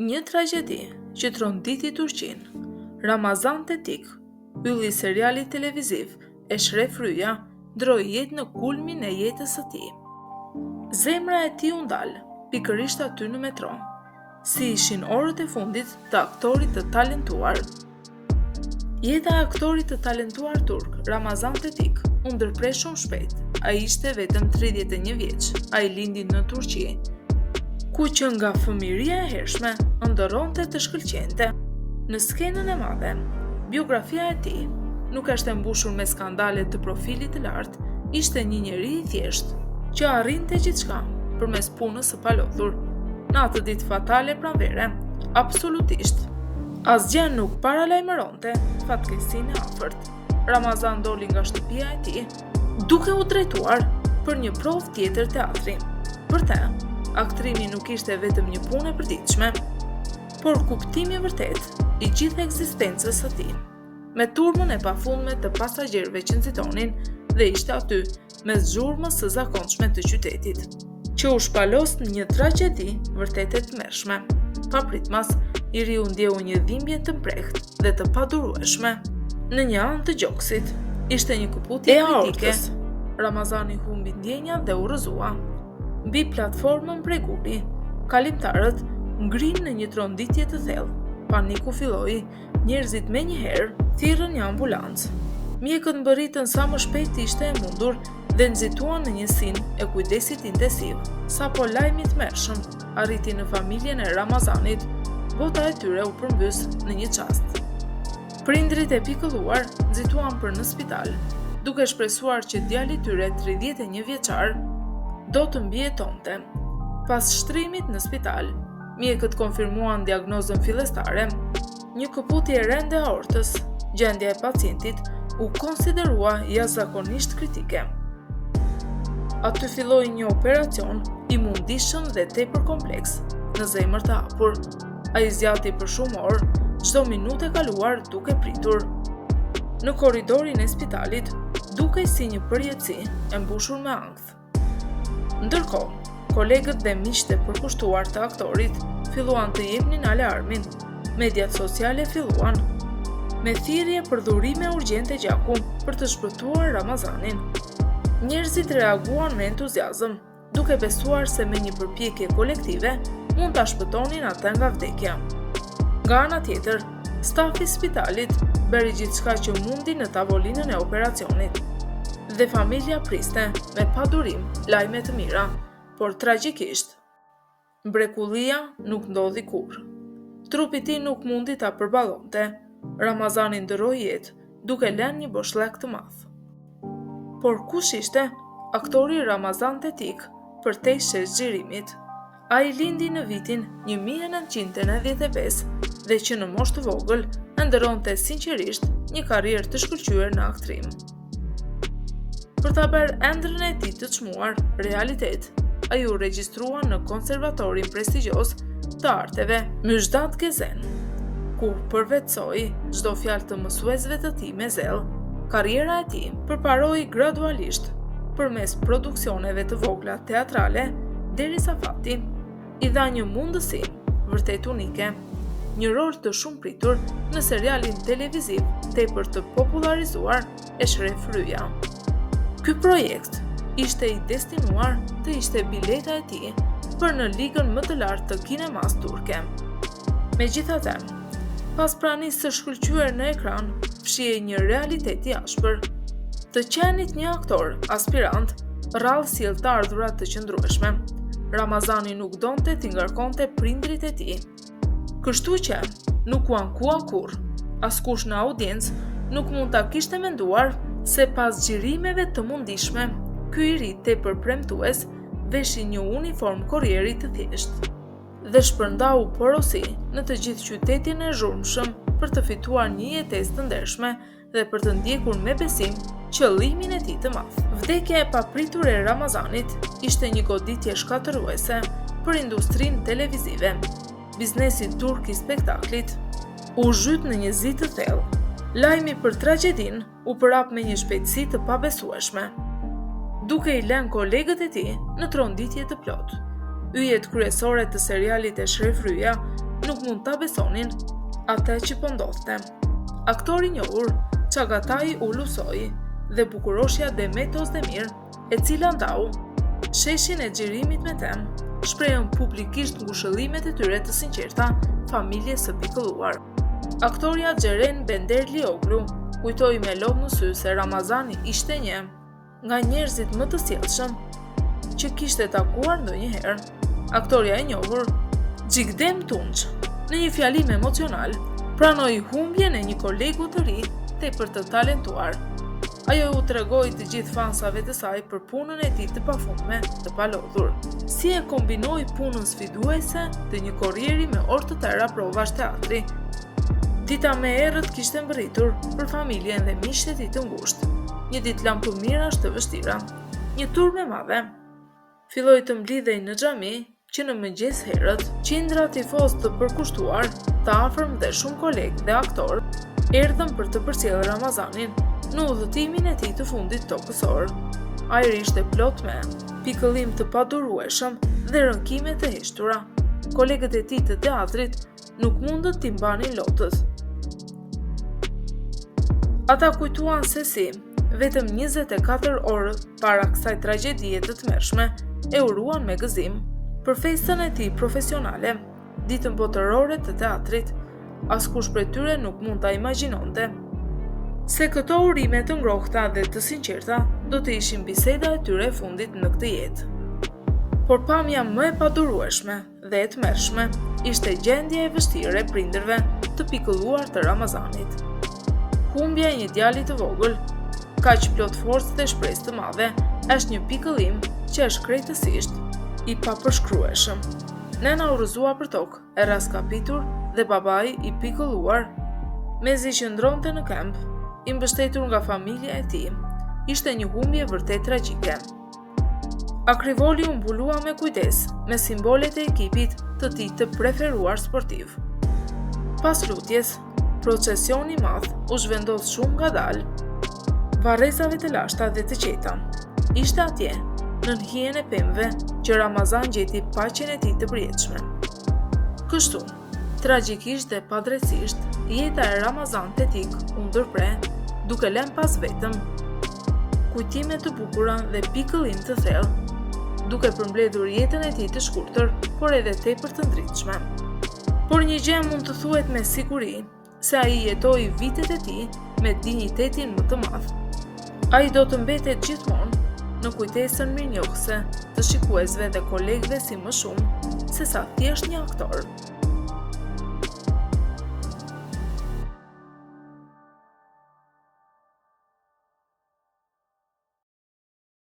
Një tragjedi që tronditi Turqinë. Ramazan Tetik, ylli i serialit televiziv e Shref Rryja, ndroi jetë në kulmin e jetës së tij. Zemra e tij u ndal, pikërisht aty në metro, si ishin orët e fundit të aktorit të talentuar. Jeta e aktorit të talentuar turk, Ramazan Tetik, u ndërpres shumë shpejt. Ai ishte vetëm 31 vjeç. Ai lindi në Turqi, ku që nga fëmijëria e hershme ndërronte të shkëlqente. Në skenën e madhe, biografia e tij nuk është e mbushur me skandale të profilit të lartë, ishte një njeri i thjeshtë që arrinte gjithçka përmes punës së palodhur. Në atë ditë fatale pranvere, absolutisht asgjë nuk paralajmëronte fatkeqësinë e afërt. Ramazan doli nga shtëpia e tij, duke u drejtuar për një provë tjetër teatri. Për të, aktrimi nuk ishte vetëm një punë e përditshme, por kuptimi vërtet i gjithë ekzistencës së tij. Me turmën e pafundme të pasagjerëve që nxitonin dhe ishte aty mes zhurmës së zakonshme të qytetit, që u shpalos në një tragjedi vërtet e tmerrshme. Papritmas, i riu ndjeu një dhimbje të mprehtë dhe të padurueshme në një anë të gjoksit. Ishte një këputje kritike. Ramazani humbi ndjenjat dhe u rrëzua. Mbi platformën preguri, kalimtarët ngrinë në një tronditje të thellë. Paniku filloi, njerëzit menjëherë thirrën një ambulancë. Mjekët mbërritën sa më shpejt ishte e mundur dhe nxituan në njësinë e kujdesit intensiv. Sapo lajmi i tmerrshëm arriti në familjen e Ramazanit, bota e tyre u përmbys në një çast. Prindrit e pikëlluar nxituan për në spital, duke shpresuar që djali i tyre 31 vjeçar do të mbijetonte. Pas shtrimit në spital, mjekët konfirmuan diagnozën fillestare, një këputje e rëndë e aortës. Gjendja e pacientit u konsiderua jashtëzakonisht kritike. Aty filloi një operacion i mundishëm dhe tepër kompleks në zemër të hapur. Ai zgjati për shumë orë, çdo minutë e kaluar duke pritur. Në korridorin e spitalit, dukej si një përjetësi e mbushur me ankth. Ndërkohë, kolegët dhe miqtë e përkushtuar të aktorit filluan të jepnin alarmin. Mediat sociale filluan me thirrje për dhurime urgjente gjaku për të shpëtuar Ramazanin. Njerëzit reaguan me entuziazëm, duke besuar se me një përpjekje kolektive mund ta shpëtonin atë nga vdekja. Nga ana tjetër, stafi i spitalit bëri gjithçka që mundi në tavolinën e operacionit, dhe familja priste me padurim lajme të mira, por tragjikisht, mrekullia nuk ndodhi kurrë. Trupi i tij nuk mundi ta përballonte. Ramazani ndroi jetë duke lënë një boshllëk të madh. Por kush ishte aktori Ramazan Tetik përtej sheshxhirimit? Ai lindi në vitin 1995 dhe që në moshë të vogël ndërronte sinqerisht një karrierë të shkëlqyer në aktrim. Për ta bërë ëndrrën e tij të çmuar realitet, ai u regjistrua në konservatorin prestigjos të arteve Müjdat Gezen, ku përvetsoi çdo fjalë të mësuesve të tij me zell. Karriera e tij përparoi gradualisht përmes produksioneve të vogla teatrale, derisa fati i dha një mundësi vërtet unike, një rol të shumë pritur në serialin televiziv tepër të popularizuar e Shref Rryja. Ky projekt ishte i destinuar të ishte bileta e tij për në ligën më të lartë të kinemas turke. Megjithatë, pas pranisë së shkëlqyer në ekran, fshihej një realitet i ashpër. Të qenit një aktor aspirant rrallë sjell të ardhurat të qëndrueshme. Ramazani nuk donte t'i ngarkonte prindrit e tij, kështu që nuk u ankua kurrë. Askush në audiencë nuk mund ta kishte menduar se pas xhirimeve të mundishme, ky i ri tepër premtues veshi një uniform korrieri të thjeshtë dhe shpërndau porosi në të gjithë qytetin e zhurmshëm për të fituar një jetesë të ndershme dhe për të ndjekur me besim qëllimin e tij të madh. Vdekja e papritur e Ramazanit ishte një goditje shkatëruese për industrinë televizive. Biznesi turk i spektaklit u zhyt në një zi të thellë. Lajmi për tragjedin u përhap me një shpejtësi të pabesueshme, duke i lënë kolegët e tij në tronditje të plotë. Yjet kryesore të serialit e Shref Rryja nuk mund ta besonin atë që po ndodhte. Aktori i njohur Çagataj Ulusoi dhe bukuroshja Demet Özdemir, e cila ndau sheshin e xhirimit me tem, shprehën publikisht ngushëllimet e tyre të sinqerta familjes së pikëlluar. Aktoria Xheren Benderlioglu kujtoi me lodh në sy se Ramazani ishte një nga njerëzit më të sjellshëm që kishte takuar ndonjëherë. Aktoria e njohur Xhigdem Tunç, në një fjalim emocional, pranoi humbjen e një kolegu të ri tepër të talentuar. Ajo u tregoi të gjithë fansave të saj për punën e tij të pafundme, të palodhur. Si e kombinoi punën sfiduese të një korrieri me orë të tëra provash teatri. Dita me errët kishte mbërritur për familjen dhe miqtë e tij të ngushtë. Një ditë lampëmirash të vështira, një turme madhe. Filloi të mblidhej në xhami që në mëngjes herët, qindra tifoz të përkushtuar, të afërm dhe shumë kolegë dhe aktor erdhën për të përcjellë Ramazanin në udhëtimin e tij të fundit tokësor. Ajri ishte plot me pikëllim të padurueshëm dhe rënkime të heshtura. Kolegët e tij të teatrit nuk mundën t'i mbanin lotët. Ata kujtuan se si, vetëm 24 orë para kësaj tragjedie të tmerrshme, e uruan me gëzim për festën e tij profesionale, ditën botërore të teatrit. Askush prej tyre nuk mund ta imagjinonte se këto urime të ngrohta dhe të sinqerta do të ishin biseda e tyre e fundit në këtë jetë. Por pamja më e padurueshme dhe e tmerrshme ishte gjendja e vështirë e prindërve të pikëlluar të Ramazanit. Humbja e një djali të vogël, kaq plot forcë dhe shpresë të madhe, është një pikëllim që është krejtësisht i papërshkrueshëm. Nena u rrëzua për tokë, e raskapitur dhe babai i pikëlluar, mezi qëndronte në këmbë, i mbështetur nga familja e tij. Ishte një humbje vërtet tragjike. Akrivoli u mbulua me kujdes me simbolet e ekipit të tij të preferuar sportiv. Pas lutjes, procesioni i madh u zhvendos shumë ngadalë, varrezave të lashta dhe të qeta. Ishte atje, në hijen e pemëve, që Ramazan gjeti paqen e tij të përjetshme. Kështu, tragjikisht dhe padrejtisht, jeta e Ramazan Tetik u ndërpre, duke lënë pas vetëm kujtime të bukura dhe pikëllim të thellë, duke përmbledhur jetën e tij të shkurtër, por edhe tepër të ndritshme. Por një gjë mund të thuhet me siguri, se ai jetoi vitet e tij me dinjitetin më të madh. Ai do të mbetet gjithmonë në kujtesën mirënjohëse të shikuesve dhe kolegëve si më shumë se sa thjesht një aktor.